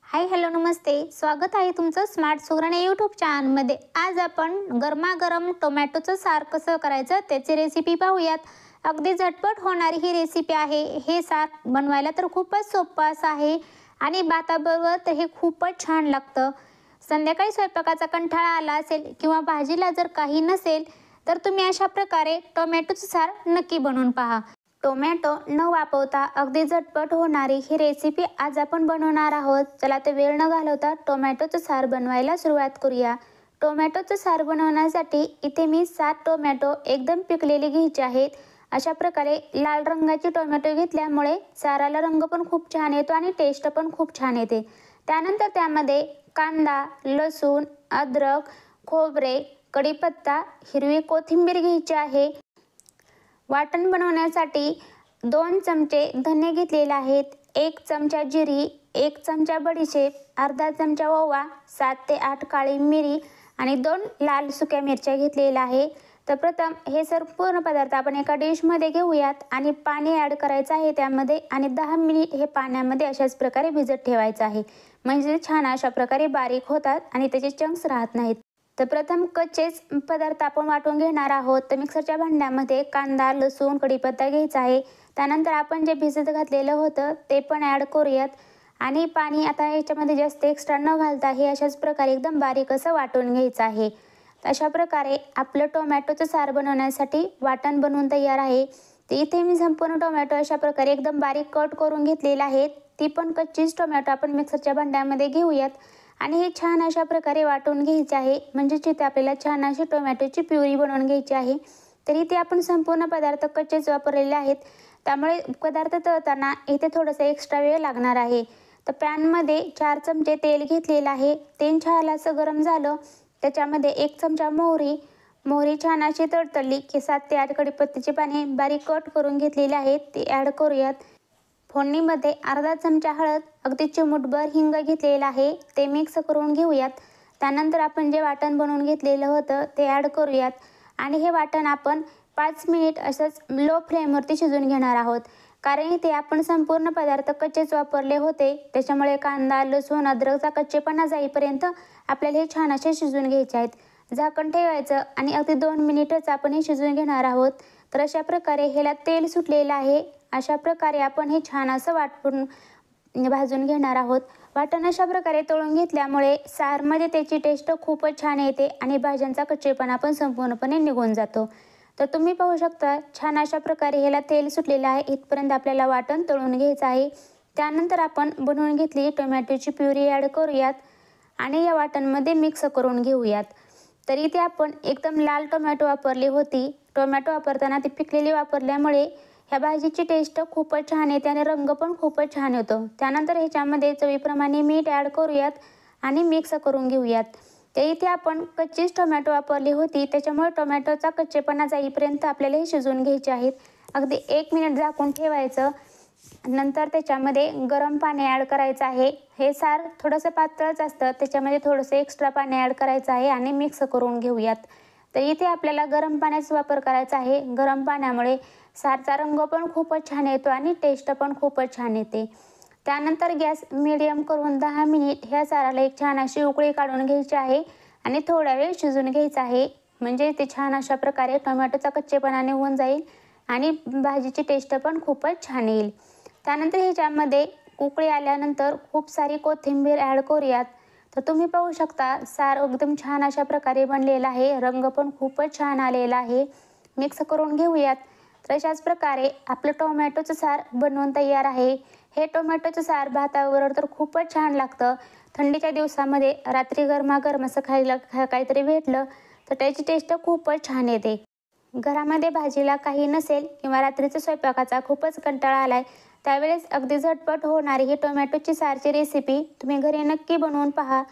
Hi hello नमस्ते, स्वागत आहे तुमचं स्मार्ट सुगरण यूट्यूब चॅनलमध्ये। आज आपण गरमागरम टोमॅटोचं सार कसं करायचं त्याची रेसिपी पाहूयात। अगदी झटपट होणारी ही रेसिपी आहे। हे सार बनवायला तर खूपच सोपं असं आहे आणि भाताबरोबर तर हे खूपच छान लागतं। संध्याकाळी स्वयंपाकाचा कंटाळा आला असेल किंवा भाजीला जर काही नसेल तर तुम्ही अशा प्रकारे टोमॅटोचं सार नक्की बनवून पहा। टोमॅटो न वापरता अगदी झटपट होणारी ही रेसिपी आज आपण बनवणार आहोत। चला तर वेळ न घालवता टोमॅटोचं सार बनवायला सुरुवात करूया। टोमॅटोचं सार बनवण्यासाठी इथे मी 7 टोमॅटो एकदम पिकलेले घ्यायचे आहेत। अशा प्रकारे लाल रंगाचे टोमॅटो घेतल्यामुळे साराला रंग पण खूप छान येतो आणि टेस्ट पण खूप छान येते। त्यानंतर त्यामध्ये कांदा, लसूण, अद्रक, खोबरे, कढीपत्ता, हिरवी कोथिंबीर घ्यायची आहे। वाटण बनवण्यासाठी 2 चमचे धने घेतलेले आहेत, 1 चमचा जिरी, 1 चमचा बडीशेप, अर्धा चमचा ओवा, 7 ते 8 काळी मिरी आणि 2 लाल सुक्या मिरच्या घेतलेल्या आहे। तर प्रथम हे संपूर्ण पदार्थ आपण एका डिशमध्ये घेऊयात आणि पाणी ॲड करायचं आहे त्यामध्ये आणि 10 मिनिट हे पाण्यामध्ये अशाच प्रकारे भिजत ठेवायचं आहे, म्हणजे छान अशा प्रकारे बारीक होतात आणि त्याचे चंक्स राहत नाहीत। तर प्रथम कच्चेच पदार्थ आपण वाटून घेणार आहोत। तर मिक्सरच्या भांड्यामध्ये कांदा, लसूण, कढीपत्ता घ्यायचा आहे। त्यानंतर आपण जे भिजत घातलेलं होतं ते पण ॲड करूयात आणि पाणी आता याच्यामध्ये जास्त एक्स्ट्रा न घालता हे अशाच प्रकारे एकदम बारीक असं वाटून घ्यायचं आहे। अशा प्रकारे आपलं टोमॅटोचं सार बनवण्यासाठी वाटण बनवून तयार आहे। तर इथे मी संपूर्ण टोमॅटो अशा प्रकारे एकदम बारीक कट करून घेतलेला आहे। ती पण कच्चीच टोमॅटो आपण मिक्सरच्या भांड्यामध्ये घेऊयात आणि हे छान अशा प्रकारे वाटून घ्यायचे आहे, म्हणजे इथे आपल्याला छान अशी टोमॅटोची प्युरी बनवून घ्यायची आहे। तर इथे आपण संपूर्ण पदार्थ कच्चेच वापरलेले आहेत, त्यामुळे पदार्थ तळताना इथे थोडंसं एक्स्ट्रा वेळ लागणार आहे। तर पॅनमध्ये 4 चमचे तेल घेतलेलं आहे। तेल छान असं गरम झालं त्याच्यामध्ये 1 चमचा मोहरी छान अशी तडतडली की 7 ते 8 कढीपत्त्याची पाने बारीक कट करून घेतलेले आहेत ते ॲड करूयात। फोडणीमध्ये अर्धा चमचा हळद, अगदी चिमूटभर हिंग घेतलेला आहे ते मिक्स करून घेऊयात। त्यानंतर आपण जे वाटण बनवून घेतलेलं होतं ते ॲड करूयात आणि हे वाटण आपण 5 मिनिट असंच लो फ्लेमवरती शिजवून घेणार आहोत, कारण इथे आपण संपूर्ण पदार्थ कच्चेच वापरले होते, त्याच्यामुळे कांदा, लसूण, अद्रकचा कच्चेपणा जाईपर्यंत आपल्याला हे छान असे शिजवून घ्यायचे आहेत। झाकण ठेवायचं आणि अगदी 2 मिनिटच आपण हे शिजवून घेणार आहोत। तर अशा प्रकारे ह्याला तेल सुटलेलं आहे। अशा प्रकारे आपण हे छान असं वाटून भाजून घेणार आहोत। वाटण अशा प्रकारे तळून घेतल्यामुळे सारमध्ये त्याची टेस्ट खूपच छान येते आणि भाज्यांचा कच्चेपणा पण संपूर्णपणे निघून जातो। तर तुम्ही पाहू शकता छान अशा प्रकारे ह्याला तेल सुटलेलं आहे। इथपर्यंत आपल्याला वाटण तळून घ्यायचं आहे। त्यानंतर आपण बनवून घेतली टोमॅटोची प्युरी ॲड करूयात आणि या वाटणमध्ये मिक्स करून घेऊयात। तर इथे आपण एकदम लाल टोमॅटो वापरली होती। टोमॅटो वापरताना ती पिकलेली वापरल्यामुळे ह्या भाजीची टेस्ट खूपच छान येते आणि रंग पण खूपच छान येतो। त्यानंतर ह्याच्यामध्ये चवीप्रमाणे मीठ ॲड करूयात आणि मिक्स करून घेऊयात। तर इथे आपण कच्चीच टोमॅटो वापरली होती, त्याच्यामुळे टोमॅटोचा कच्चेपणा जाईपर्यंत आपल्याला हे शिजवून घ्यायचे आहेत। अगदी 1 मिनिट झाकून ठेवायचं, नंतर त्याच्यामध्ये गरम पाणी ॲड करायचं आहे। हे सार थोडंसं पातळच असतं, त्याच्यामध्ये थोडंसं एक्स्ट्रा पाणी ॲड करायचं आहे आणि मिक्स करून घेऊयात। तर इथे आपल्याला गरम पाण्याचा वापर करायचा आहे। गरम पाण्यामुळे सारचा रंग पण खूपच छान येतो आणि टेस्ट पण खूपच छान येते। त्यानंतर गॅस मीडियम करून 10 मिनिट ह्या साराला एक छान अशी उकळी काढून घ्यायची आहे आणि थोडा वेळ शिजून घ्यायचं आहे, म्हणजे ते छान अशा प्रकारे टोमॅटोचा कच्चेपणा निघून जाईल आणि भाजीची टेस्ट पण खूपच छान येईल। त्यानंतर ह्याच्यामध्ये उकळी आल्यानंतर खूप सारी कोथिंबीर ॲड करूयात। तर तुम्ही पाहू शकता सार एकदम छान अशा प्रकारे बनलेला आहे, रंग पण खूपच छान आलेला आहे। मिक्स करून घेऊयात। तर अशाच प्रकारे आपलं टोमॅटोचं सार बनवून तयार आहे। हे टोमॅटोचं सार भाताबरोबर तर खूपच छान लागतं। थंडीच्या दिवसामध्ये रात्री गरमागरम असं खायला काहीतरी भेटलं तर त्याची टेस्ट खूपच छान येते। घरामध्ये भाजीला काही नसेल किंवा रात्रीचा स्वयंपाकाचा खूपच कंटाळा आलाय, त्यावेळेस अगदी झटपट होणारी ही टोमॅटोची सारची रेसिपी तुम्ही घरी नक्की बनवून पहा।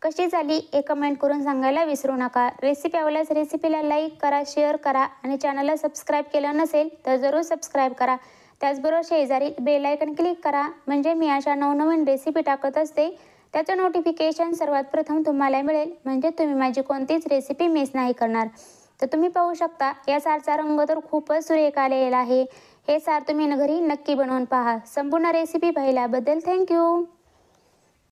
कशी झाली हे कमेंट करून सांगायला विसरू नका। रेसिपी आवडल्यास रेसिपीला लाईक करा, शेअर करा आणि चॅनलला सबस्क्राईब केलं नसेल तर जरूर सबस्क्राईब करा। त्याचबरोबर शेजारी बेल आयकॉन क्लिक करा, म्हणजे मी अशा नवनवीन रेसिपी टाकत असते त्याचं नोटिफिकेशन सर्वात प्रथम तुम्हाला मिळेल, म्हणजे तुम्ही माझी कोणतीच रेसिपी मिस नाही करणार। तर तुम्ही पाहू शकता या सारचा रंग तर खूपच सुरेख आलेला आहे। हे सार तुम्ही घरी नक्की बनवून पहा। संपूर्ण रेसिपी पाहिल्याबद्दल थँक्यू।